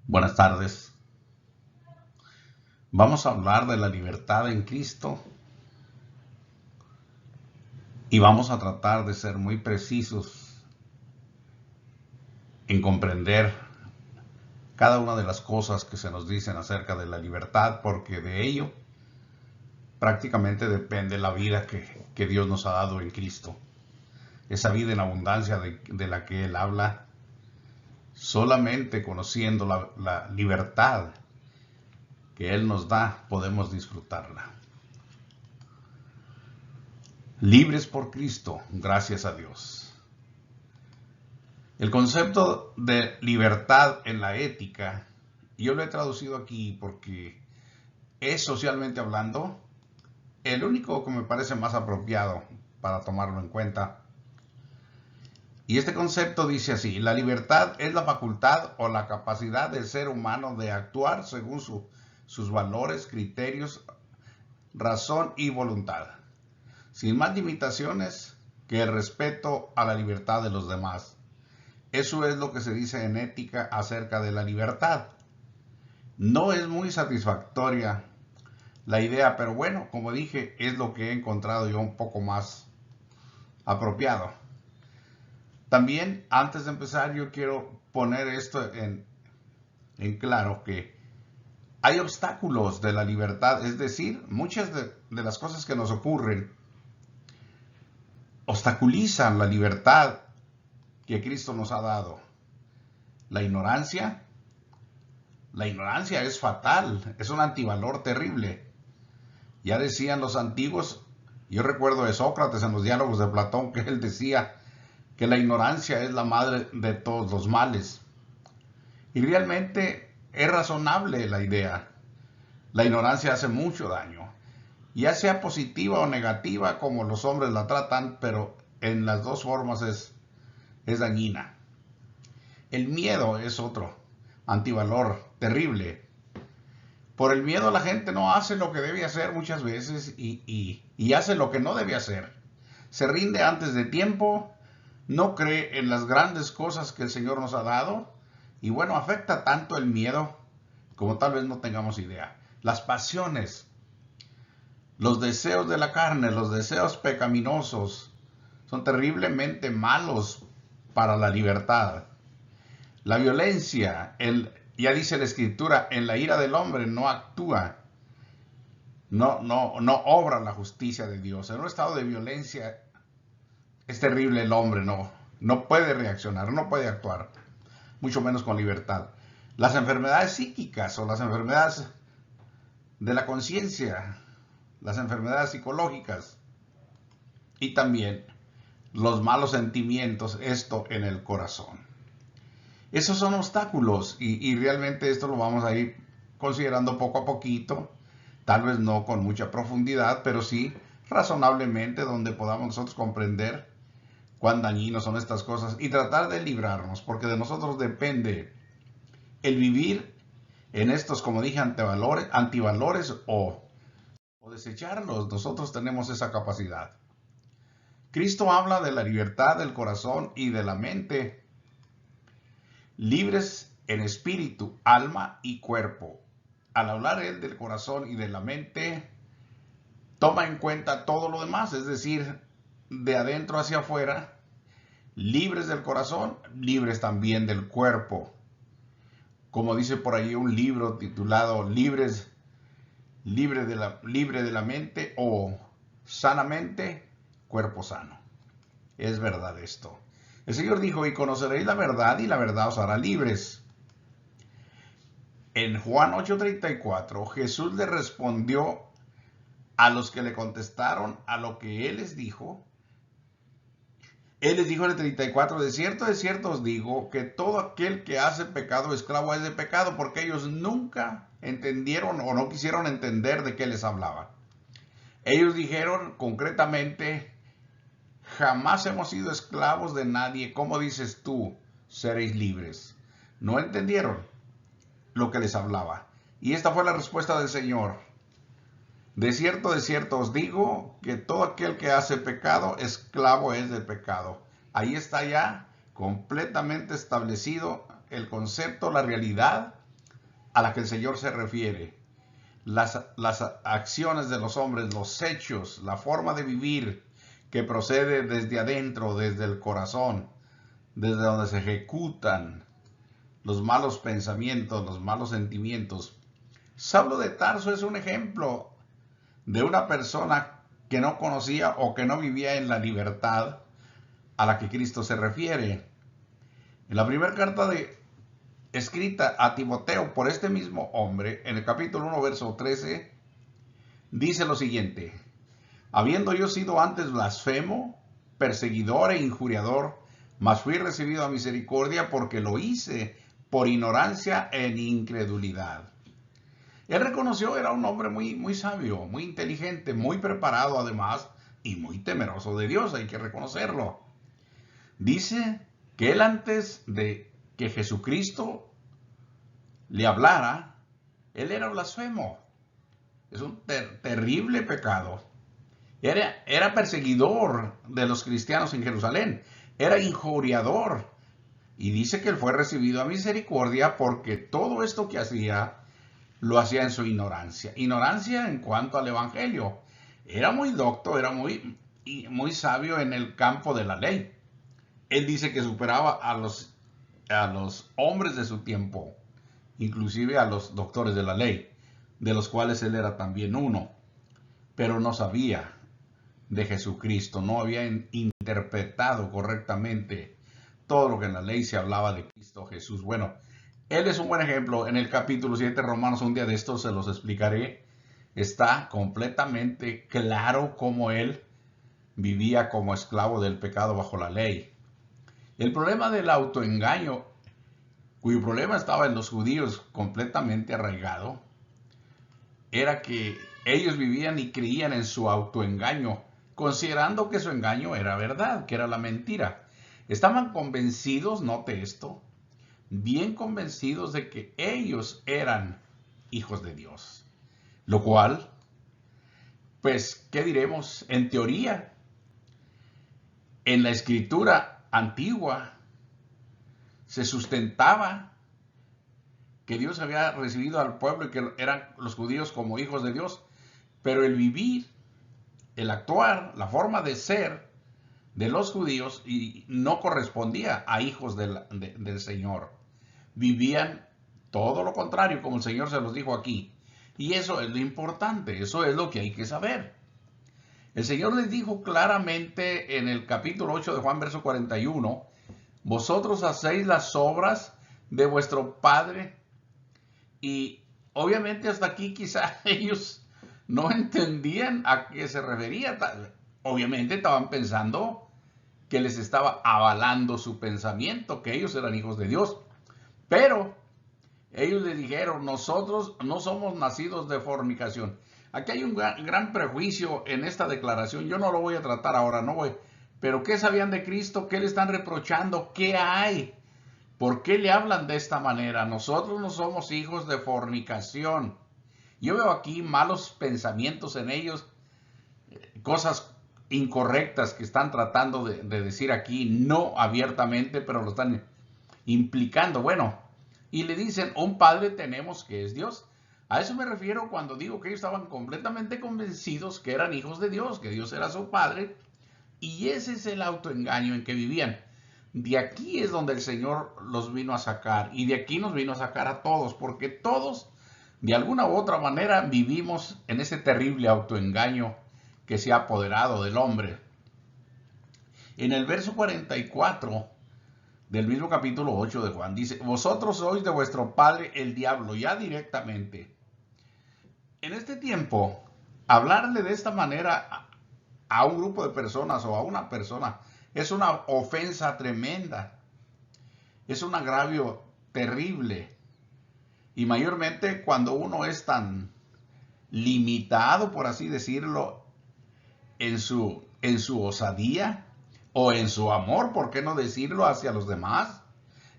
Buenas tardes. Vamos a hablar de la libertad en Cristo y vamos a tratar de ser muy precisos en comprender cada una de las cosas que se nos dicen acerca de la libertad, porque de ello prácticamente depende la vida que Dios nos ha dado en Cristo. Esa vida en abundancia de la que Él habla, solamente conociendo la libertad que Él nos da, podemos disfrutarla. Libres por Cristo, gracias a Dios. El concepto de libertad en la ética, yo lo he traducido aquí porque es, socialmente hablando, el único que me parece más apropiado para tomarlo en cuenta. Y este concepto dice así: la libertad es la facultad o la capacidad del ser humano de actuar según sus valores, criterios, razón y voluntad, sin más limitaciones que el respeto a la libertad de los demás. Eso es lo que se dice en ética acerca de la libertad. No es muy satisfactoria la idea, pero bueno, como dije, es lo que he encontrado yo un poco más apropiado. También, antes de empezar, yo quiero poner esto en claro, que hay obstáculos de la libertad, es decir, muchas de las cosas que nos ocurren obstaculizan la libertad que Cristo nos ha dado. La ignorancia es fatal, es un antivalor terrible. Ya decían los antiguos, yo recuerdo de Sócrates en los diálogos de Platón, que él decía que la ignorancia es la madre de todos los males. Y realmente es razonable la idea. La ignorancia hace mucho daño, ya sea positiva o negativa como los hombres la tratan, pero en las dos formas es dañina. El miedo es otro antivalor terrible. Por el miedo la gente no hace lo que debe hacer muchas veces y hace lo que no debe hacer. Se rinde antes de tiempo, no cree en las grandes cosas que el Señor nos ha dado, y bueno, afecta tanto el miedo como tal vez no tengamos idea. Las pasiones, los deseos de la carne, los deseos pecaminosos son terriblemente malos para la libertad. La violencia, ya dice la Escritura, en la ira del hombre no actúa, no obra la justicia de Dios. En un estado de violencia es terrible el hombre, no puede reaccionar, no puede actuar, mucho menos con libertad. Las enfermedades psíquicas o las enfermedades de la conciencia, las enfermedades psicológicas y también los malos sentimientos, esto en el corazón. Esos son obstáculos y realmente esto lo vamos a ir considerando poco a poquito, tal vez no con mucha profundidad, pero sí razonablemente, donde podamos nosotros comprender cuán dañinos son estas cosas y tratar de librarnos, porque de nosotros depende el vivir en estos, como dije, antivalores o desecharlos. Nosotros tenemos esa capacidad. Cristo habla de la libertad del corazón y de la mente, libres en espíritu, alma y cuerpo. Al hablar él del corazón y de la mente, toma en cuenta todo lo demás, es decir, de adentro hacia afuera, libres del corazón, libres también del cuerpo. Como dice por ahí un libro titulado libre de la mente o sanamente, cuerpo sano. Es verdad esto. El Señor dijo: y conoceréis la verdad, y la verdad os hará libres. En Juan 8:34, Jesús le respondió a los que le contestaron a lo que Él les dijo. Él les dijo en el 34, de cierto os digo, que todo aquel que hace pecado, esclavo es de pecado, porque ellos nunca entendieron o no quisieron entender de qué les hablaba. Ellos dijeron concretamente: jamás hemos sido esclavos de nadie, ¿cómo dices tú, seréis libres? No entendieron lo que les hablaba. Y esta fue la respuesta del Señor: de cierto os digo, que todo aquel que hace pecado, esclavo es del pecado. Ahí está ya completamente establecido el concepto, la realidad a la que el Señor se refiere, las acciones de los hombres, los hechos, la forma de vivir que procede desde adentro, desde el corazón, desde donde se ejecutan los malos pensamientos, los malos sentimientos. Saulo de Tarso es un ejemplo de una persona que no conocía o que no vivía en la libertad a la que Cristo se refiere. En la primera carta escrita a Timoteo por este mismo hombre, en el capítulo 1, verso 13, dice lo siguiente: habiendo yo sido antes blasfemo, perseguidor e injuriador, mas fui recibido a misericordia porque lo hice por ignorancia en incredulidad. Él reconoció, era un hombre muy sabio, muy inteligente, muy preparado además, y muy temeroso de Dios, hay que reconocerlo. Dice que él, antes de que Jesucristo le hablara, él era blasfemo. Es un terrible pecado. Era perseguidor de los cristianos en Jerusalén. Era injuriador. Y dice que él fue recibido a misericordia porque todo esto que hacía, lo hacía en su ignorancia. Ignorancia en cuanto al evangelio. Era muy docto, era muy sabio en el campo de la ley. Él dice que superaba a los hombres de su tiempo, inclusive a los doctores de la ley, de los cuales él era también uno. Pero no sabía de Jesucristo, no había interpretado correctamente todo lo que en la ley se hablaba de Cristo Jesús. Bueno, él es un buen ejemplo. En el capítulo 7 de Romanos, un día de estos se los explicaré, está completamente claro cómo él vivía como esclavo del pecado bajo la ley. El problema del autoengaño, cuyo problema estaba en los judíos completamente arraigado, era que ellos vivían y creían en su autoengaño, considerando que su engaño era verdad, que era la mentira. Estaban convencidos, note esto, bien convencidos de que ellos eran hijos de Dios. Lo cual, pues, ¿qué diremos? En teoría, en la escritura antigua, se sustentaba que Dios había recibido al pueblo y que eran los judíos como hijos de Dios, pero el vivir, el actuar, la forma de ser de los judíos no correspondía a hijos del Señor. Vivían todo lo contrario, como el Señor se los dijo aquí. Y eso es lo importante, eso es lo que hay que saber. El Señor les dijo claramente en el capítulo 8 de Juan, verso 41, vosotros hacéis las obras de vuestro Padre. Y obviamente hasta aquí quizá ellos no entendían a qué se refería. Obviamente estaban pensando que les estaba avalando su pensamiento, que ellos eran hijos de Dios. Pero ellos le dijeron, nosotros no somos nacidos de fornicación. Aquí hay un gran prejuicio en esta declaración. Yo no lo voy a tratar ahora, no voy. Pero ¿qué sabían de Cristo? ¿Qué le están reprochando? ¿Qué hay? ¿Por qué le hablan de esta manera? Nosotros no somos hijos de fornicación. Yo veo aquí malos pensamientos en ellos, cosas incorrectas que están tratando de decir aquí, no abiertamente, pero lo están implicando. Bueno, y le dicen, un padre tenemos que es Dios. A eso me refiero cuando digo que ellos estaban completamente convencidos que eran hijos de Dios, que Dios era su padre, y ese es el autoengaño en que vivían. De aquí es donde el Señor los vino a sacar, y de aquí nos vino a sacar a todos, porque todos, de alguna u otra manera, vivimos en ese terrible autoengaño que se ha apoderado del hombre. En el verso 44 del mismo capítulo 8 de Juan, dice, vosotros sois de vuestro padre el diablo, ya directamente. En este tiempo, hablarle de esta manera a un grupo de personas o a una persona es una ofensa tremenda, es un agravio terrible, y mayormente cuando uno es tan limitado, por así decirlo, en su osadía o en su amor, ¿por qué no decirlo hacia los demás?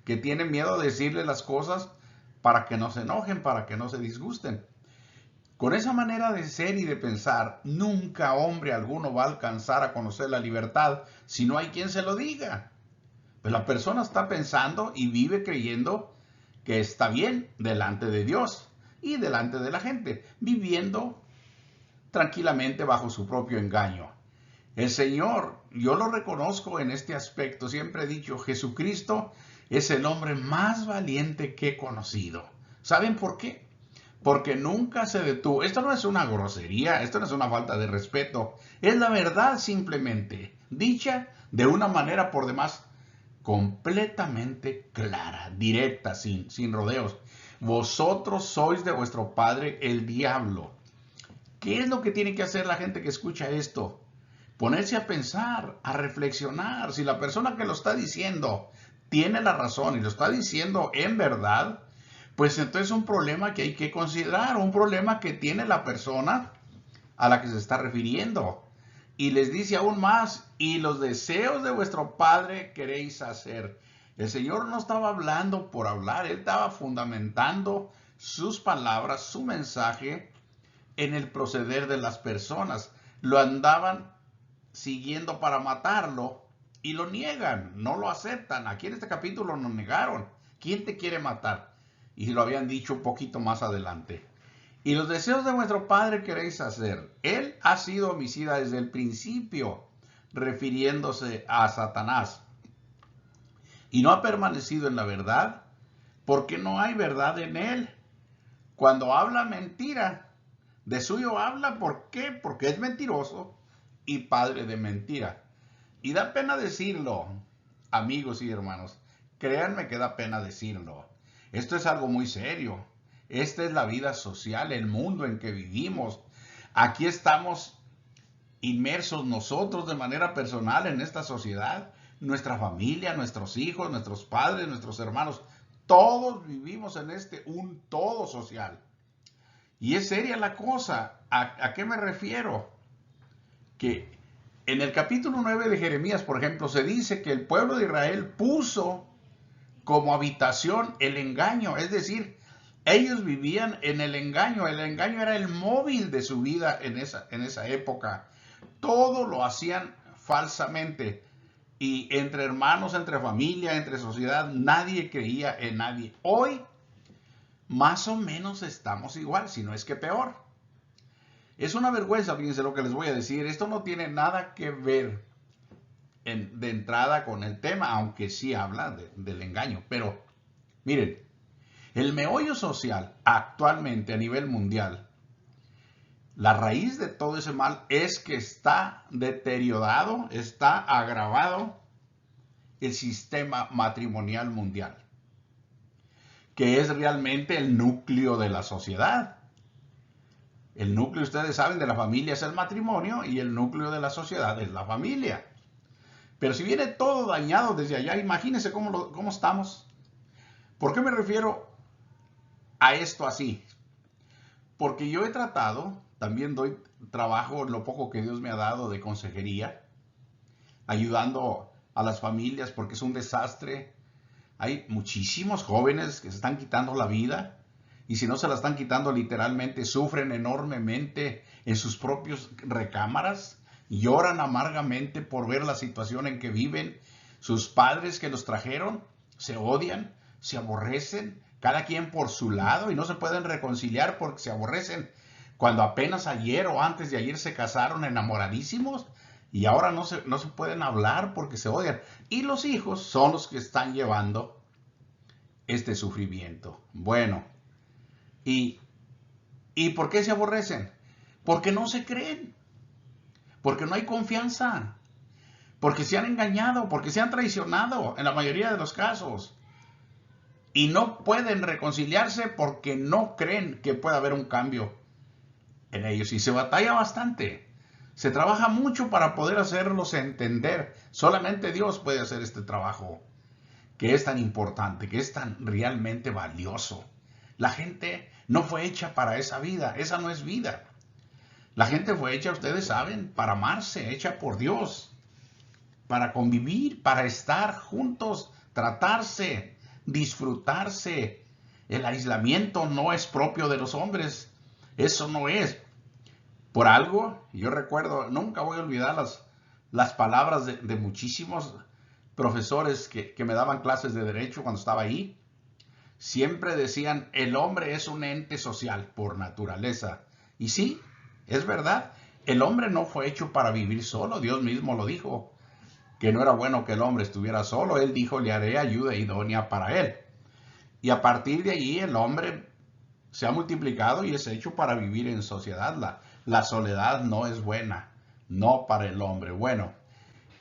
Que tienen miedo de decirle las cosas para que no se enojen, para que no se disgusten. Con esa manera de ser y de pensar, nunca hombre alguno va a alcanzar a conocer la libertad si no hay quien se lo diga. Pues la persona está pensando y vive creyendo que está bien delante de Dios y delante de la gente, viviendo tranquilamente bajo su propio engaño. El Señor, yo lo reconozco en este aspecto, siempre he dicho, Jesucristo es el hombre más valiente que he conocido. ¿Saben por qué? Porque nunca se detuvo. Esto no es una grosería, esto no es una falta de respeto, es la verdad simplemente, dicha de una manera por demás completamente clara, directa, sin rodeos. Vosotros sois de vuestro padre el diablo. ¿Qué es lo que tiene que hacer la gente que escucha esto? Ponerse a pensar, a reflexionar. Si la persona que lo está diciendo tiene la razón y lo está diciendo en verdad, pues entonces es un problema que hay que considerar, un problema que tiene la persona a la que se está refiriendo. Y les dice aún más, y los deseos de vuestro Padre queréis hacer. El Señor no estaba hablando por hablar, Él estaba fundamentando sus palabras, su mensaje en el proceder de las personas. Lo andaban siguiendo para matarlo y lo niegan, no lo aceptan. Aquí en este capítulo nos negaron. ¿Quién te quiere matar? Y lo habían dicho un poquito más adelante. Y los deseos de vuestro padre queréis hacer. Él ha sido homicida desde el principio, refiriéndose a Satanás. Y no ha permanecido en la verdad, porque no hay verdad en él. Cuando habla mentira, de suyo habla, ¿por qué? Porque es mentiroso y padre de mentira. Y da pena decirlo, amigos y hermanos. Créanme que da pena decirlo. Esto es algo muy serio. Esta es la vida social, el mundo en que vivimos. Aquí estamos inmersos nosotros de manera personal en esta sociedad. Nuestra familia, nuestros hijos, nuestros padres, nuestros hermanos. Todos vivimos en un todo social. Y es seria la cosa. ¿A qué me refiero? Que en el capítulo 9 de Jeremías, por ejemplo, se dice que el pueblo de Israel puso como habitación el engaño. Es decir, ellos vivían en el engaño era el móvil de su vida en esa época. Todo lo hacían falsamente. Y entre hermanos, entre familia, entre sociedad, nadie creía en nadie. Hoy, más o menos estamos igual, si no es que peor. Es una vergüenza, fíjense lo que les voy a decir. Esto no tiene nada que ver de entrada con el tema, aunque sí habla del engaño. Pero, miren, el meollo social actualmente a nivel mundial, la raíz de todo ese mal es que está deteriorado, está agravado el sistema matrimonial mundial, que es realmente el núcleo de la sociedad. El núcleo, ustedes saben, de la familia es el matrimonio y el núcleo de la sociedad es la familia. Pero si viene todo dañado desde allá, imagínense cómo estamos. ¿Por qué me refiero a esto así? Porque yo he tratado, también doy trabajo en lo poco que Dios me ha dado de consejería, ayudando a las familias porque es un desastre. Hay muchísimos jóvenes que se están quitando la vida y si no se la están quitando literalmente, sufren enormemente en sus propias recámaras, lloran amargamente por ver la situación en que viven. Sus padres que los trajeron se odian, se aborrecen, cada quien por su lado y no se pueden reconciliar porque se aborrecen. Cuando apenas ayer o antes de ayer se casaron enamoradísimos y ahora no se pueden hablar porque se odian. Y los hijos son los que están llevando este sufrimiento. Bueno, ¿y por qué se aborrecen? Porque no se creen, porque no hay confianza, porque se han engañado, porque se han traicionado en la mayoría de los casos. Y no pueden reconciliarse porque no creen que pueda haber un cambio en ellos. Y se batalla bastante. Se trabaja mucho para poder hacerlos entender. Solamente Dios puede hacer este trabajo que es tan importante, que es tan realmente valioso. La gente no fue hecha para esa vida. Esa no es vida. La gente fue hecha, ustedes saben, para amarse, hecha por Dios, para convivir, para estar juntos, tratarse, disfrutarse. El aislamiento no es propio de los hombres. Eso no es. Por algo, yo recuerdo, nunca voy a olvidar las palabras de muchísimos profesores que me daban clases de derecho cuando estaba ahí. siempre decían, el hombre es un ente social por naturaleza. Y sí, es verdad, el hombre no fue hecho para vivir solo, Dios mismo lo dijo, que no era bueno que el hombre estuviera solo. Él dijo, le haré ayuda idónea para él. Y a partir de allí el hombre se ha multiplicado y es hecho para vivir en sociedad. La soledad no es buena, no para el hombre. Bueno,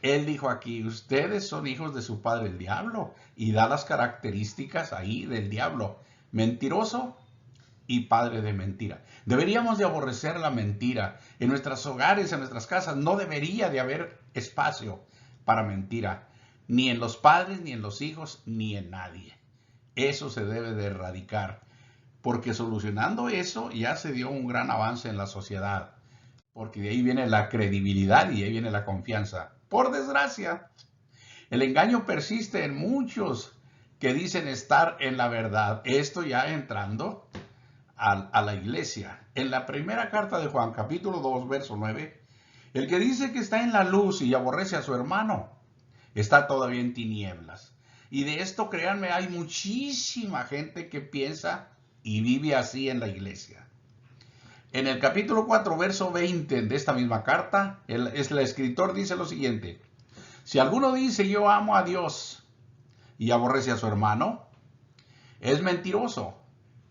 él dijo aquí, ustedes son hijos de su padre el diablo, y da las características ahí del diablo: mentiroso y padre de mentira. Deberíamos de aborrecer la mentira. En nuestros hogares, en nuestras casas, no debería de haber espacio para mentira, ni en los padres, ni en los hijos, ni en nadie. Eso se debe de erradicar, porque solucionando eso ya se dio un gran avance en la sociedad, porque de ahí viene la credibilidad y de ahí viene la confianza. Por desgracia, el engaño persiste en muchos que dicen estar en la verdad. Esto ya entrando a la iglesia. En la primera carta de Juan, capítulo 2, verso 9, el que dice que está en la luz y aborrece a su hermano, está todavía en tinieblas. Y de esto, créanme, hay muchísima gente que piensa y vive así en la iglesia. En el capítulo 4, verso 20 de esta misma carta, el escritor dice lo siguiente: si alguno dice yo amo a Dios y aborrece a su hermano, es mentiroso.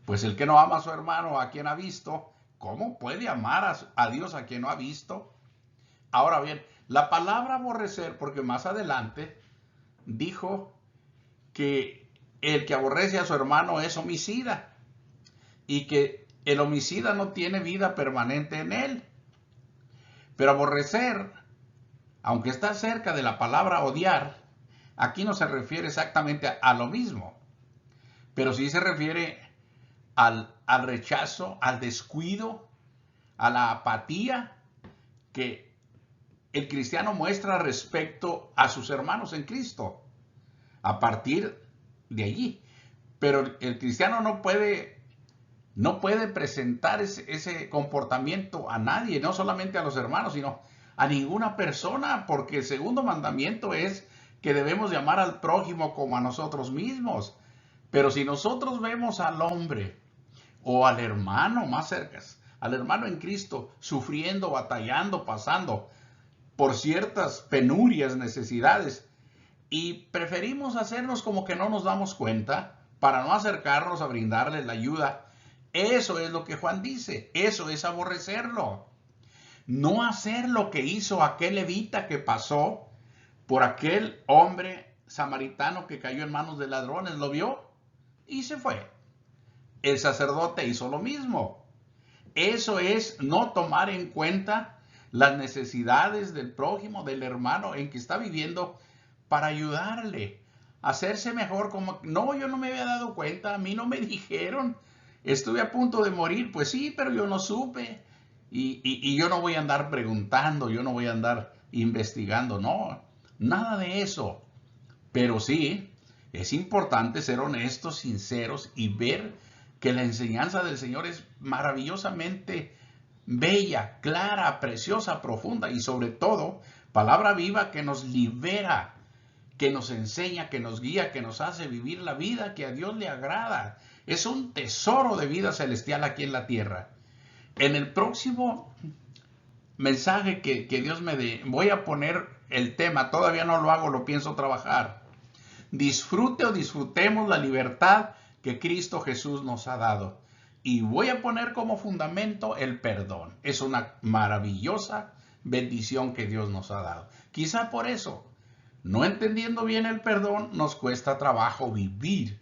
Pues el que no ama a su hermano a quien ha visto, ¿cómo puede amar a Dios a quien no ha visto? Ahora bien, la palabra aborrecer, porque más adelante dijo que el que aborrece a su hermano es homicida y que el homicida no tiene vida permanente en él. Pero aborrecer, aunque está cerca de la palabra odiar, aquí no se refiere exactamente a lo mismo, pero sí se refiere al rechazo, al descuido, a la apatía que el cristiano muestra respecto a sus hermanos en Cristo. A partir de allí. Pero el cristiano no puede presentar ese comportamiento a nadie, no solamente a los hermanos, sino a ninguna persona, porque el segundo mandamiento es que debemos de amar al prójimo como a nosotros mismos. Pero si nosotros vemos al hombre o al hermano más cerca, al hermano en Cristo, sufriendo, batallando, pasando por ciertas penurias, necesidades, y preferimos hacernos como que no nos damos cuenta para no acercarnos a brindarle la ayuda, eso es lo que Juan dice, eso es aborrecerlo. No hacer lo que hizo aquel levita que pasó por aquel hombre samaritano que cayó en manos de ladrones, lo vio y se fue. El sacerdote hizo lo mismo. Eso es no tomar en cuenta las necesidades del prójimo, del hermano en que está viviendo, para ayudarle a hacerse mejor. Como, no, yo no me había dado cuenta, a mí no me dijeron, estuve a punto de morir. Pues sí, pero yo no supe. Y yo no voy a andar preguntando, yo no voy a andar investigando, no, nada de eso. Pero sí, es importante ser honestos, sinceros y ver que la enseñanza del Señor es maravillosamente bella, clara, preciosa, profunda y sobre todo, palabra viva que nos libera, que nos enseña, que nos guía, que nos hace vivir la vida que a Dios le agrada. Es un tesoro de vida celestial aquí en la tierra. En el próximo mensaje que Dios me dé, voy a poner el tema, todavía no lo hago, lo pienso trabajar. Disfrute o disfrutemos la libertad que Cristo Jesús nos ha dado. Y voy a poner como fundamento el perdón. Es una maravillosa bendición que Dios nos ha dado. Quizá por eso, no entendiendo bien el perdón, nos cuesta trabajo vivir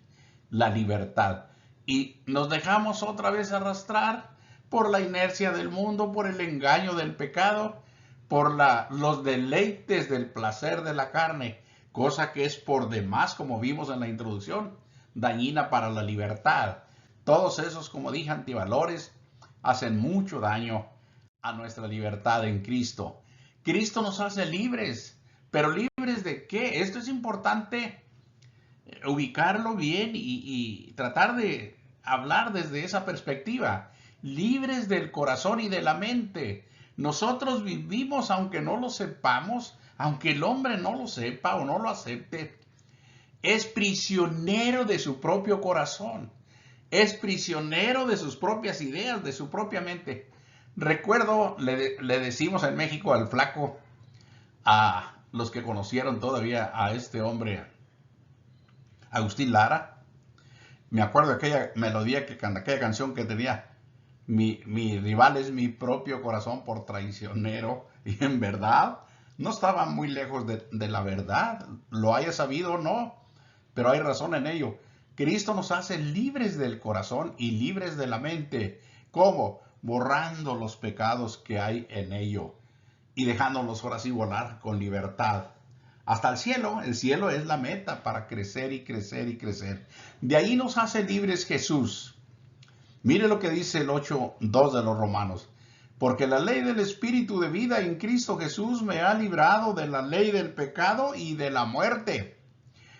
la libertad. Y nos dejamos otra vez arrastrar por la inercia del mundo, por el engaño del pecado, por los deleites del placer de la carne, cosa que es por demás, como vimos en la introducción, dañina para la libertad. Todos esos, como dije, antivalores hacen mucho daño a nuestra libertad en Cristo. Cristo nos hace libres, pero ¿libres de qué? Esto es importante ubicarlo bien y tratar de hablar desde esa perspectiva. Libres del corazón y de la mente. Nosotros vivimos, aunque no lo sepamos, aunque el hombre no lo sepa o no lo acepte, es prisionero de su propio corazón, es prisionero de sus propias ideas, de su propia mente. Recuerdo, le decimos en México al flaco, a los que conocieron todavía a este hombre, Agustín Lara. Me acuerdo de aquella melodía, aquella canción que tenía, mi rival es mi propio corazón por traicionero. Y en verdad, no estaba muy lejos de la verdad. Lo haya sabido o no, pero hay razón en ello. Cristo nos hace libres del corazón y libres de la mente. ¿Cómo? Borrando los pecados que hay en ello y dejándolos ahora sí volar con libertad hasta el cielo. El cielo es la meta para crecer y crecer y crecer. De ahí nos hace libres Jesús. Mire lo que dice el 8:2 de los Romanos. Porque la ley del Espíritu de vida en Cristo Jesús me ha librado de la ley del pecado y de la muerte.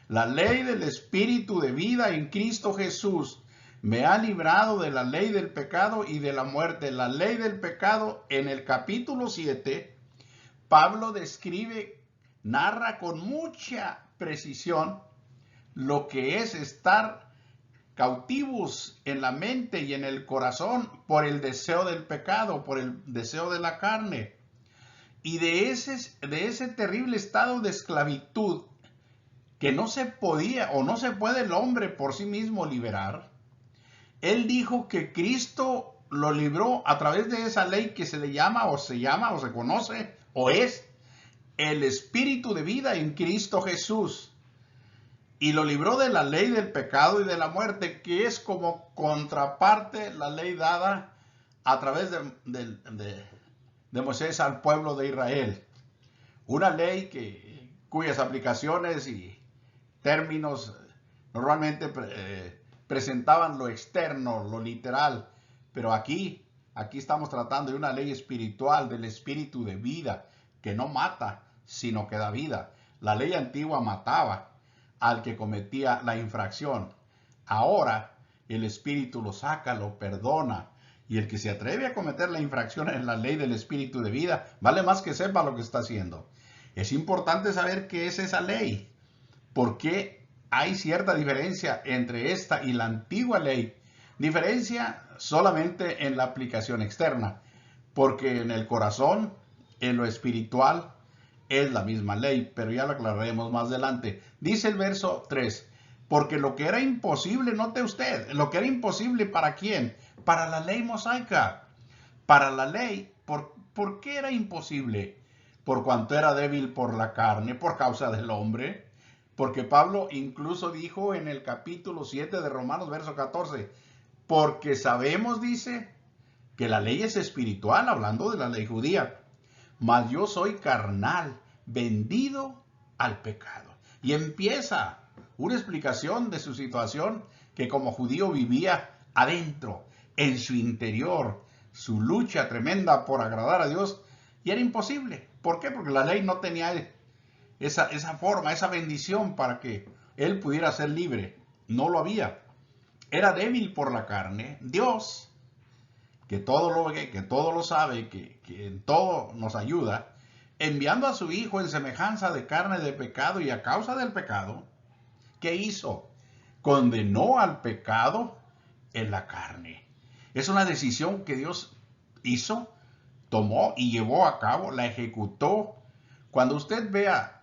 La ley del Espíritu de vida en Cristo Jesús me ha librado de la ley del pecado y de la muerte. La ley del pecado, en el capítulo 7, Pablo describe, narra con mucha precisión lo que es estar cautivos en la mente y en el corazón por el deseo del pecado, por el deseo de la carne. Y de ese terrible estado de esclavitud que no se podía o no se puede el hombre por sí mismo liberar, él dijo que Cristo lo libró a través de esa ley que se le llama o se conoce o es el Espíritu de vida en Cristo Jesús. Y lo libró de la ley del pecado y de la muerte, que es como contraparte la ley dada a través de Moisés al pueblo de Israel. Una ley cuyas aplicaciones y términos normalmente presentaban lo externo, lo literal. Pero aquí estamos tratando de una ley espiritual, del espíritu de vida, que no mata, sino que da vida. La ley antigua mataba al que cometía la infracción. Ahora el Espíritu lo saca, lo perdona. Y el que se atreve a cometer la infracción en la ley del Espíritu de vida, vale más que sepa lo que está haciendo. Es importante saber qué es esa ley, porque hay cierta diferencia entre esta y la antigua ley. Diferencia solamente en la aplicación externa, porque en el corazón, en lo espiritual, es la misma ley, pero ya lo aclararemos más adelante. Dice el verso 3, porque lo que era imposible, note usted, lo que era imposible ¿para quién? Para la ley mosaica. Para la ley, ¿por qué era imposible? Por cuanto era débil por la carne, por causa del hombre. Porque Pablo incluso dijo en el capítulo 7 de Romanos, verso 14, porque sabemos, dice, que la ley es espiritual, hablando de la ley judía, mas yo soy carnal, vendido al pecado. Y empieza una explicación de su situación que como judío vivía adentro, en su interior, su lucha tremenda por agradar a Dios, y era imposible. ¿Por qué? Porque la ley no tenía esa forma, esa bendición para que él pudiera ser libre. No lo había. Era débil por la carne. Dios, que todo lo sabe, que en todo nos ayuda, enviando a su Hijo en semejanza de carne de pecado y a causa del pecado, ¿qué hizo? Condenó al pecado en la carne. Es una decisión que Dios hizo, tomó y llevó a cabo, la ejecutó. Cuando usted vea,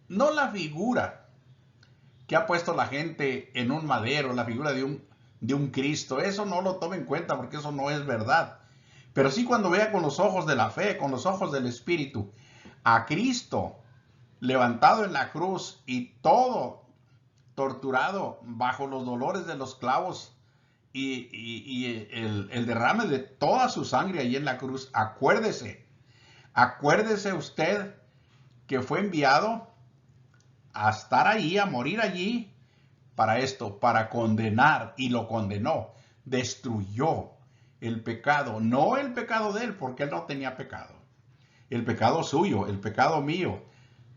no la figura que ha puesto la gente en un madero, la figura de un Cristo, eso no lo tome en cuenta porque eso no es verdad. Pero sí cuando vea con los ojos de la fe, con los ojos del Espíritu, a Cristo levantado en la cruz y todo torturado bajo los dolores de los clavos y el derrame de toda su sangre allí en la cruz, acuérdese usted que fue enviado a estar allí, a morir allí, para esto, para condenar, y lo condenó, destruyó el pecado, no el pecado de él, porque él no tenía pecado, el pecado suyo, el pecado mío,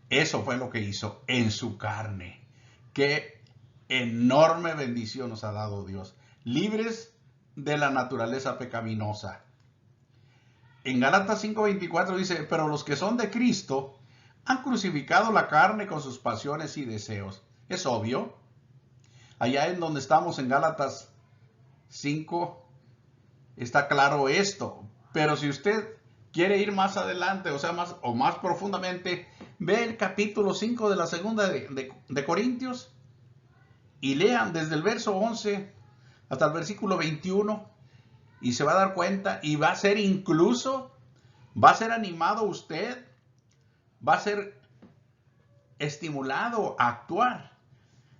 eso fue lo que hizo en su carne. Qué enorme bendición nos ha dado Dios, libres de la naturaleza pecaminosa. En Gálatas 5:24 dice, pero los que son de Cristo han crucificado la carne con sus pasiones y deseos. Es obvio. Allá en donde estamos en Gálatas 5 está claro esto. Pero si usted quiere ir más adelante, o sea, más profundamente, ve el capítulo 5 de la segunda de Corintios y lean desde el verso 11 hasta el versículo 21 y se va a dar cuenta y va a ser animado usted, va a ser estimulado a actuar.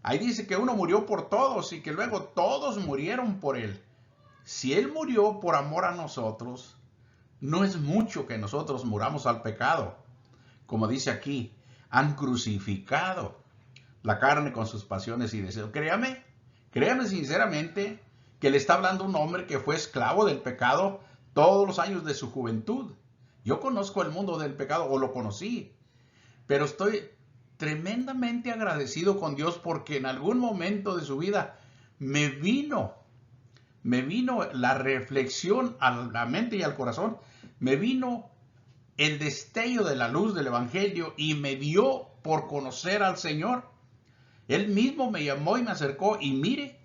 Ahí dice que uno murió por todos y que luego todos murieron por él. Si él murió por amor a nosotros, no es mucho que nosotros muramos al pecado. Como dice aquí, han crucificado la carne con sus pasiones y deseos. Créame sinceramente que le está hablando un hombre que fue esclavo del pecado todos los años de su juventud. Yo conozco el mundo del pecado, o lo conocí, pero estoy tremendamente agradecido con Dios porque en algún momento de su vida me vino la reflexión a la mente y al corazón, me vino el destello de la luz del Evangelio y me dio por conocer al Señor. Él mismo me llamó y me acercó y mire,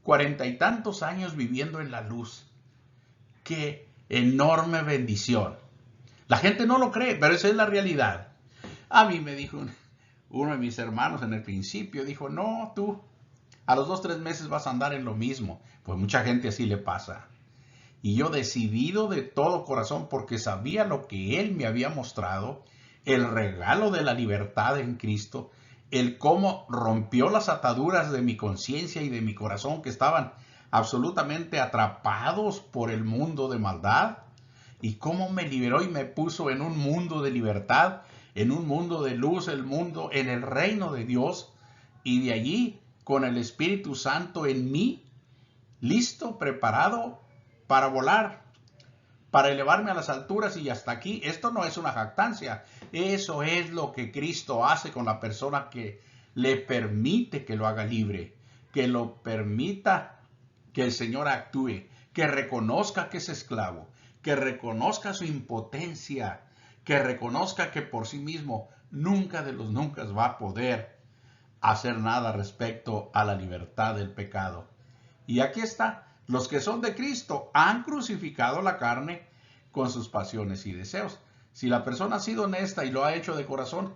40 y tantos años viviendo en la luz. ¡Qué enorme bendición! La gente no lo cree, pero esa es la realidad. A mí me dijo uno de mis hermanos en el principio, dijo, no, tú a los 2-3 meses vas a andar en lo mismo. Pues mucha gente así le pasa. Y yo decidido de todo corazón, porque sabía lo que Él me había mostrado, el regalo de la libertad en Cristo, el cómo rompió las ataduras de mi conciencia y de mi corazón que estaban absolutamente atrapados por el mundo de maldad, y cómo me liberó y me puso en un mundo de libertad, en un mundo de luz, en el reino de Dios, y de allí con el Espíritu Santo en mí, listo, preparado para volar, para elevarme a las alturas y hasta aquí. Esto no es una jactancia, eso es lo que Cristo hace con la persona que le permite que lo haga libre, que lo permita que el Señor actúe, que reconozca que es esclavo, que reconozca su impotencia, que reconozca que por sí mismo nunca de los nunca va a poder hacer nada respecto a la libertad del pecado. Y aquí está, los que son de Cristo han crucificado la carne con sus pasiones y deseos. Si la persona ha sido honesta y lo ha hecho de corazón,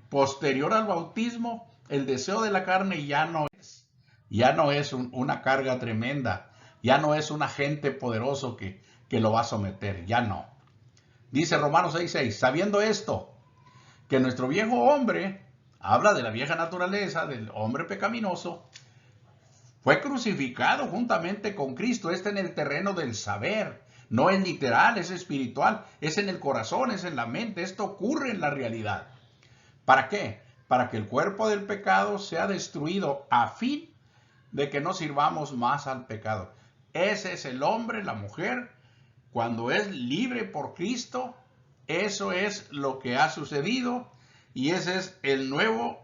posterior al bautismo, el deseo de la carne ya no es una carga tremenda, ya no es un agente poderoso que lo va a someter, ya no. Dice Romanos 6:6, sabiendo esto, que nuestro viejo hombre, habla de la vieja naturaleza, del hombre pecaminoso, fue crucificado juntamente con Cristo. En el terreno del saber. No es literal, es espiritual, es en el corazón, es en la mente. Esto ocurre en la realidad. ¿Para qué? Para que el cuerpo del pecado sea destruido a fin de que no sirvamos más al pecado. Ese es el hombre, la mujer, cuando es libre por Cristo. Eso es lo que ha sucedido y ese es el nuevo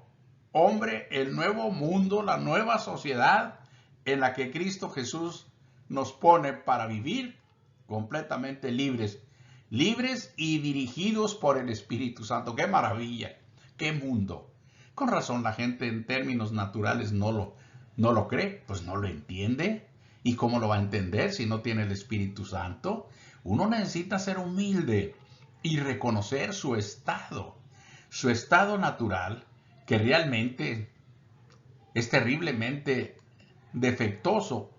hombre, el nuevo mundo, la nueva sociedad en la que Cristo Jesús nos pone para vivir completamente libres y dirigidos por el Espíritu Santo. ¡Qué maravilla! ¡Qué mundo! Con razón la gente en términos naturales no lo cree, pues no lo entiende. ¿Y cómo lo va a entender si no tiene el Espíritu Santo? Uno necesita ser humilde y reconocer su estado natural, que realmente es terriblemente defectuoso,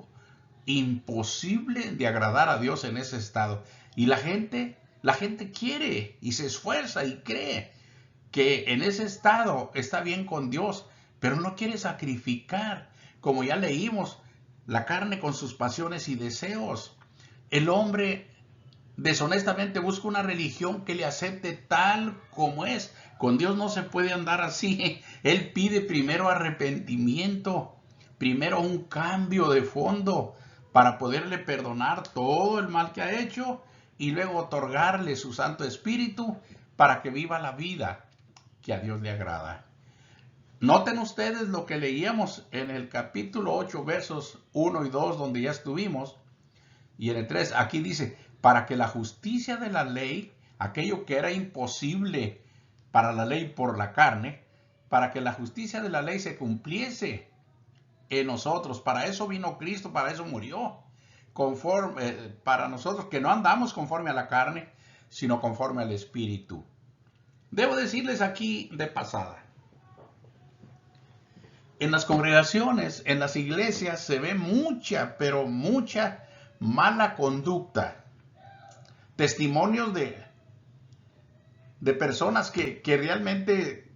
imposible de agradar a Dios en ese estado. Y la gente quiere y se esfuerza y cree que en ese estado está bien con Dios, pero no quiere sacrificar, como ya leímos, la carne con sus pasiones y deseos. El hombre deshonestamente busca una religión que le acepte tal como es. Con Dios no se puede andar así. Él pide primero arrepentimiento, primero un cambio de fondo para poderle perdonar todo el mal que ha hecho y luego otorgarle su Santo Espíritu para que viva la vida que a Dios le agrada. Noten ustedes lo que leíamos en el capítulo 8, versos 1 y 2, donde ya estuvimos, y en el 3, aquí dice, para que la justicia de la ley, aquello que era imposible para la ley por la carne, para que la justicia de la ley se cumpliese en nosotros. Para eso vino Cristo, para eso murió. Para nosotros que no andamos conforme a la carne, sino conforme al Espíritu. Debo decirles aquí de pasada, en las congregaciones, en las iglesias, se ve mucha, pero mucha mala conducta. Testimonios de personas que realmente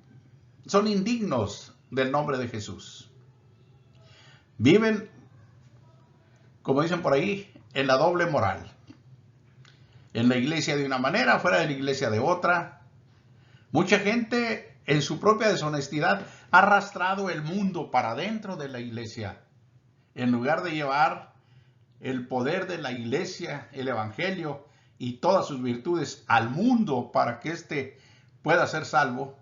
son indignos del nombre de Jesús. Viven, como dicen por ahí, en la doble moral. En la iglesia de una manera, fuera de la iglesia de otra. Mucha gente en su propia deshonestidad ha arrastrado el mundo para dentro de la iglesia. En lugar de llevar el poder de la iglesia, el evangelio y todas sus virtudes al mundo para que éste pueda ser salvo,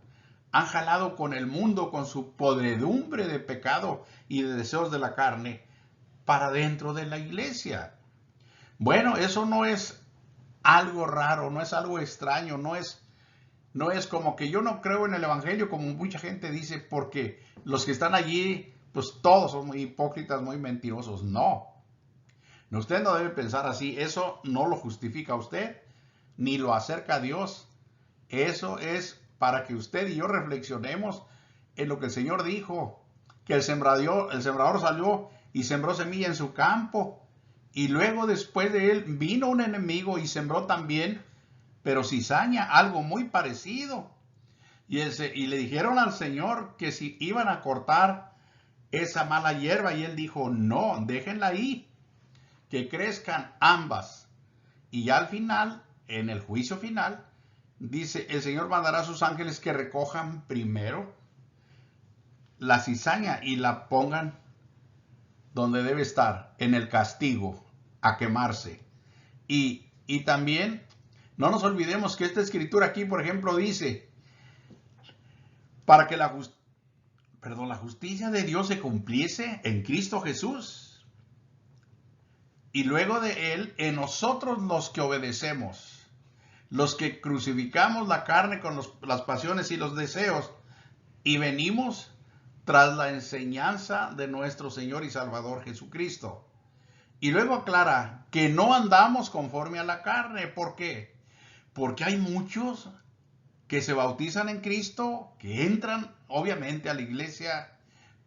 han jalado con el mundo, con su podredumbre de pecado y de deseos de la carne, para dentro de la iglesia. Bueno, eso no es algo raro, no es algo extraño, no es como que yo no creo en el evangelio, como mucha gente dice, porque los que están allí, pues todos son muy hipócritas, muy mentirosos. No. Usted no debe pensar así. Eso no lo justifica a usted, ni lo acerca a Dios. Eso es para que usted y yo reflexionemos en lo que el Señor dijo, que el sembrador salió y sembró semilla en su campo, y luego después de él vino un enemigo y sembró también, pero cizaña, algo muy parecido. Y le dijeron al Señor que si iban a cortar esa mala hierba, y él dijo, no, déjenla ahí, que crezcan ambas. Y ya al final, en el juicio final, dice, el Señor mandará a sus ángeles que recojan primero la cizaña y la pongan donde debe estar, en el castigo, a quemarse. Y también no nos olvidemos que esta escritura aquí, por ejemplo, dice, para que la justicia de Dios se cumpliese en Cristo Jesús. Y luego de él, en nosotros los que obedecemos, los que crucificamos la carne con las pasiones y los deseos, y venimos tras la enseñanza de nuestro Señor y Salvador Jesucristo. Y luego aclara que no andamos conforme a la carne. ¿Por qué? Porque hay muchos que se bautizan en Cristo, que entran obviamente a la iglesia,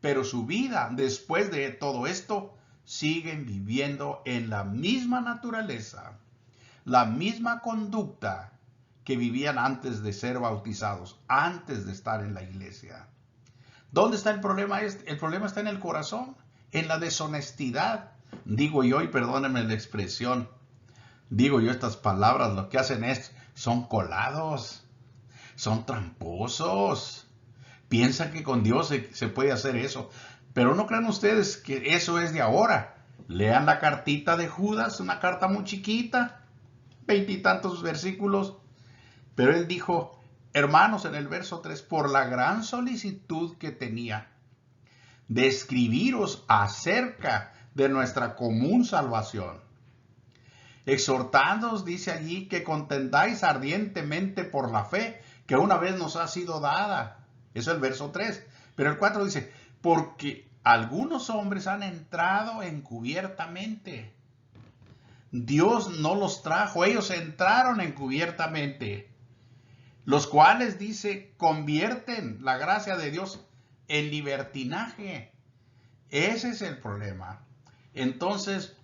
pero su vida después de todo esto siguen viviendo en la misma naturaleza, la misma conducta que vivían antes de ser bautizados, antes de estar en la iglesia. ¿Dónde está el problema? El problema está en el corazón, en la deshonestidad. Digo yo, y perdónenme la expresión, digo yo estas palabras, lo que hacen son colados, son tramposos. Piensan que con Dios se puede hacer eso. Pero no crean ustedes que eso es de ahora. Lean la cartita de Judas, una carta muy chiquita, 20 y tantos versículos. Pero él dijo, hermanos, en el verso 3, por la gran solicitud que tenía de escribiros acerca de nuestra común salvación, exhortándoos, dice allí, que contendáis ardientemente por la fe que una vez nos ha sido dada. Eso es el verso 3. Pero el 4 dice, porque algunos hombres han entrado encubiertamente. Dios no los trajo, ellos entraron encubiertamente. Los cuales, dice, convierten la gracia de Dios en libertinaje. Ese es el problema. Entonces,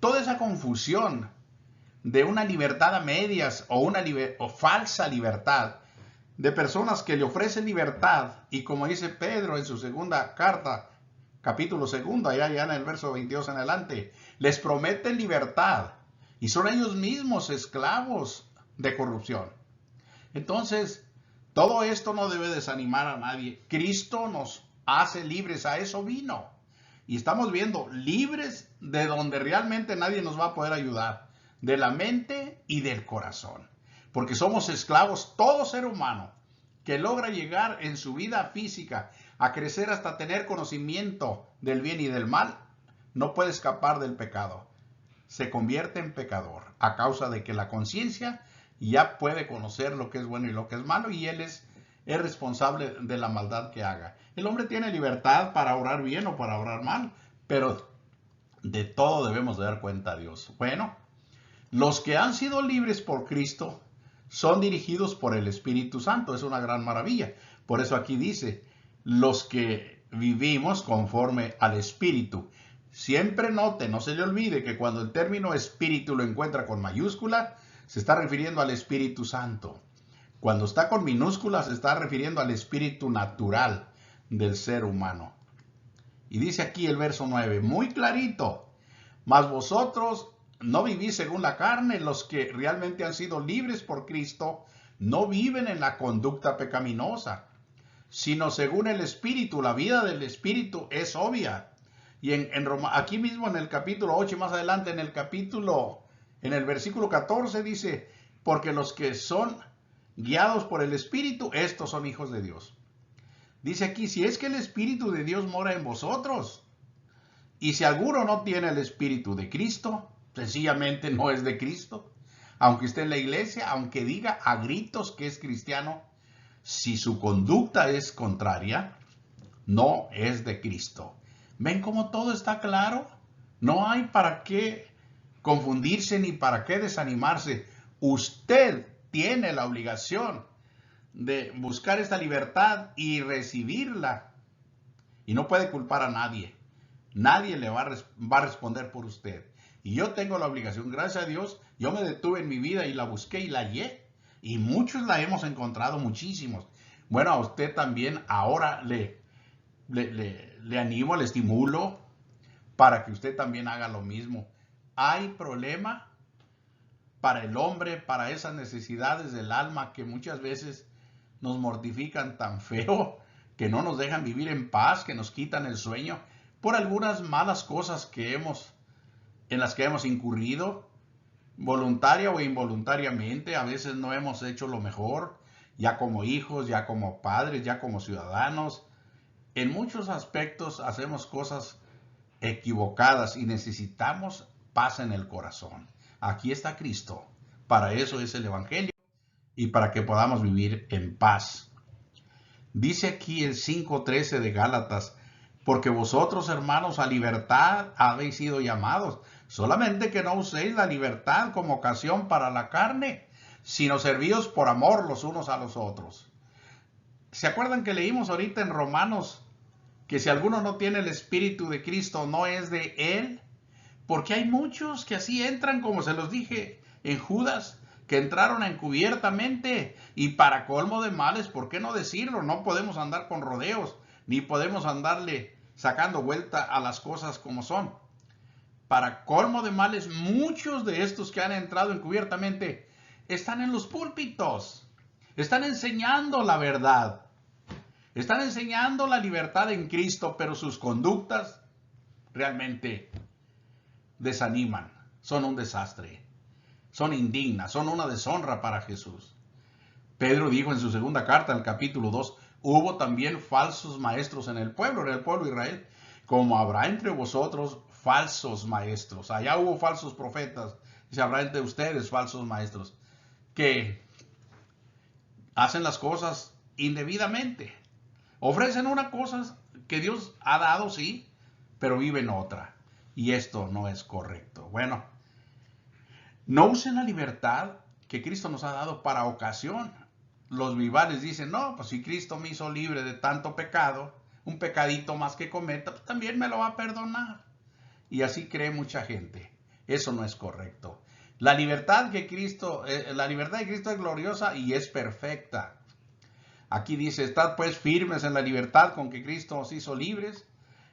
toda esa confusión de una libertad a medias o falsa libertad, de personas que le ofrecen libertad, y como dice Pedro en su segunda carta, capítulo 2, allá en el verso 22 en adelante, les prometen libertad y son ellos mismos esclavos de corrupción. Entonces, todo esto no debe desanimar a nadie. Cristo nos hace libres, a eso vino. Y estamos viendo libres de donde realmente nadie nos va a poder ayudar, de la mente y del corazón. Porque somos esclavos, todo ser humano que logra llegar en su vida física a crecer hasta tener conocimiento del bien y del mal, no puede escapar del pecado. Se convierte en pecador a causa de que la conciencia ya puede conocer lo que es bueno y lo que es malo, y él es es responsable de la maldad que haga. El hombre tiene libertad para orar bien o para orar mal, pero de todo debemos de dar cuenta a Dios. Bueno, los que han sido libres por Cristo son dirigidos por el Espíritu Santo. Es una gran maravilla. Por eso aquí dice, los que vivimos conforme al Espíritu. Siempre note, no se le olvide que cuando el término Espíritu lo encuentra con mayúscula, se está refiriendo al Espíritu Santo. Cuando está con minúscula, se está refiriendo al espíritu natural del ser humano. Y dice aquí el verso 9, muy clarito, mas vosotros no vivís según la carne, los que realmente han sido libres por Cristo, no viven en la conducta pecaminosa, sino según el Espíritu. La vida del Espíritu es obvia. Y aquí mismo en el capítulo 8 y más adelante en el versículo 14 dice, porque los que son guiados por el Espíritu, estos son hijos de Dios. Dice aquí, si es que el Espíritu de Dios mora en vosotros, y si alguno no tiene el Espíritu de Cristo, sencillamente no es de Cristo. Aunque esté en la iglesia, aunque diga a gritos que es cristiano, si su conducta es contraria, no es de Cristo. ¿Ven cómo todo está claro? No hay para qué confundirse ni para qué desanimarse. Usted tiene la obligación de buscar esta libertad y recibirla. Y no puede culpar a nadie. Nadie le va a responder por usted. Y yo tengo la obligación, gracias a Dios, yo me detuve en mi vida y la busqué y la hallé. Y muchos la hemos encontrado, muchísimos. Bueno, a usted también ahora le animo, le estimulo para que usted también haga lo mismo. Hay problema para el hombre, para esas necesidades del alma que muchas veces nos mortifican tan feo, que no nos dejan vivir en paz, que nos quitan el sueño, por algunas malas cosas en las que hemos incurrido, voluntaria o involuntariamente. A veces no hemos hecho lo mejor, ya como hijos, ya como padres, ya como ciudadanos. En muchos aspectos hacemos cosas equivocadas y necesitamos paz en el corazón. Aquí está Cristo. Para eso es el Evangelio y para que podamos vivir en paz. Dice aquí el 5:13 de Gálatas, porque vosotros, hermanos, a libertad habéis sido llamados, solamente que no uséis la libertad como ocasión para la carne, sino servíos por amor los unos a los otros. ¿Se acuerdan que leímos ahorita en Romanos que si alguno no tiene el Espíritu de Cristo no es de él? Porque hay muchos que así entran, como se los dije en Judas, que entraron encubiertamente y para colmo de males, ¿por qué no decirlo? No podemos andar con rodeos, ni podemos andarle sacando vuelta a las cosas como son. Para colmo de males, muchos de estos que han entrado encubiertamente están en los púlpitos, están enseñando la verdad, están enseñando la libertad en Cristo, pero sus conductas realmente desaniman, son un desastre, son indignas, son una deshonra para Jesús. Pedro dijo en su segunda carta, en el capítulo 2, hubo también falsos maestros en el pueblo de Israel, como habrá entre vosotros falsos maestros. Allá hubo falsos profetas, y habrá entre ustedes falsos maestros, que hacen las cosas indebidamente. Ofrecen una cosa que Dios ha dado, sí, pero viven otra. Y esto no es correcto. Bueno, no usen la libertad que Cristo nos ha dado para ocasión. Los vivales dicen, no, pues si Cristo me hizo libre de tanto pecado, un pecadito más que cometa, pues también me lo va a perdonar. Y así cree mucha gente. Eso no es correcto. La libertad de Cristo es gloriosa y es perfecta. Aquí dice, estad pues firmes en la libertad con que Cristo os hizo libres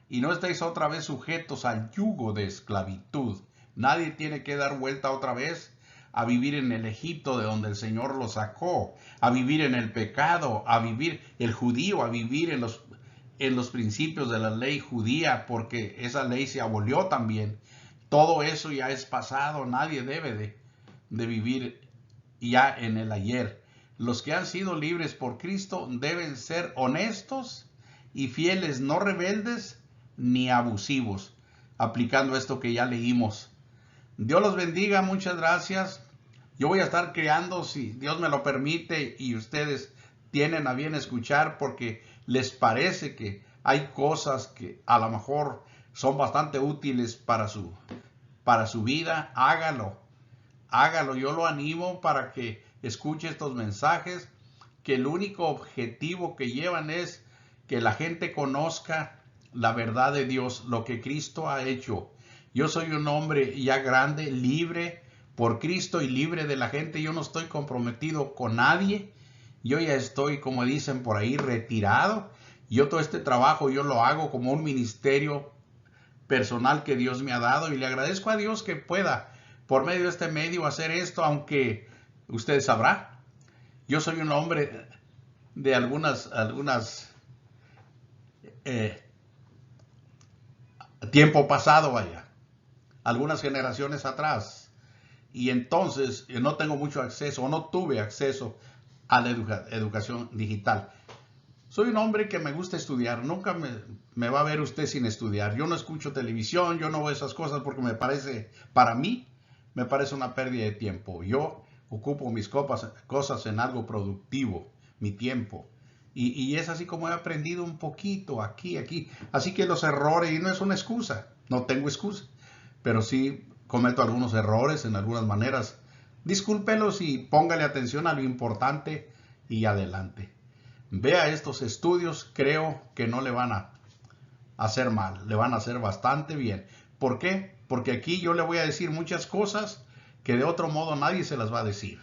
y no estéis otra vez sujetos al yugo de esclavitud. Nadie tiene que dar vuelta otra vez a vivir en el Egipto de donde el Señor lo sacó, a vivir en el pecado, a vivir el judío, a vivir en los principios de la ley judía, porque esa ley se abolió también. Todo eso ya es pasado, nadie debe de vivir ya en el ayer. Los que han sido libres por Cristo deben ser honestos y fieles, no rebeldes ni abusivos, aplicando esto que ya leímos. Dios los bendiga, muchas gracias. Yo voy a estar creando, si Dios me lo permite y ustedes tienen a bien escuchar porque les parece que hay cosas que a lo mejor son bastante útiles para su vida, hágalo. Hágalo, yo lo animo para que escuche estos mensajes, que el único objetivo que llevan es que la gente conozca la verdad de Dios, lo que Cristo ha hecho. Yo soy un hombre ya grande, libre por Cristo y libre de la gente. Yo no estoy comprometido con nadie. Yo ya estoy, como dicen por ahí, retirado. Yo todo este trabajo yo lo hago como un ministerio personal que Dios me ha dado y le agradezco a Dios que pueda por medio de este medio hacer esto, aunque usted sabrá, yo soy un hombre de algunas tiempo pasado, vaya, algunas generaciones atrás, y entonces no tengo mucho acceso o no tuve acceso a la educación digital. Soy un hombre que me gusta estudiar, nunca me va a ver usted sin estudiar. Yo no escucho televisión, yo no veo esas cosas porque me parece, para mí, me parece una pérdida de tiempo. Yo ocupo mis cosas en algo productivo, mi tiempo. Y es así como he aprendido un poquito aquí. Así que los errores, y no es una excusa, no tengo excusa, pero sí cometo algunos errores en algunas maneras. Discúlpelos y póngale atención a lo importante y adelante. Vea estos estudios, creo que no le van a hacer mal, le van a hacer bastante bien. ¿Por qué? Porque aquí yo le voy a decir muchas cosas que de otro modo nadie se las va a decir.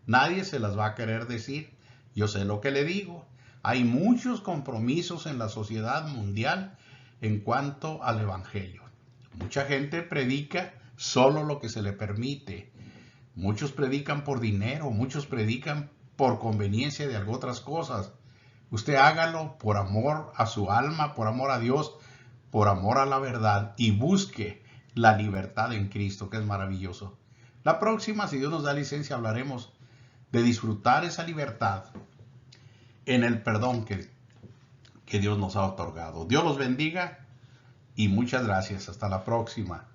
Nadie se las va a querer decir. Yo sé lo que le digo. Hay muchos compromisos en la sociedad mundial en cuanto al evangelio. Mucha gente predica solo lo que se le permite. Muchos predican por dinero, muchos predican por conveniencia de otras cosas. Usted hágalo por amor a su alma, por amor a Dios, por amor a la verdad y busque la libertad en Cristo, que es maravilloso. La próxima, si Dios nos da licencia, hablaremos de disfrutar esa libertad en el perdón que Dios nos ha otorgado. Dios los bendiga y muchas gracias. Hasta la próxima.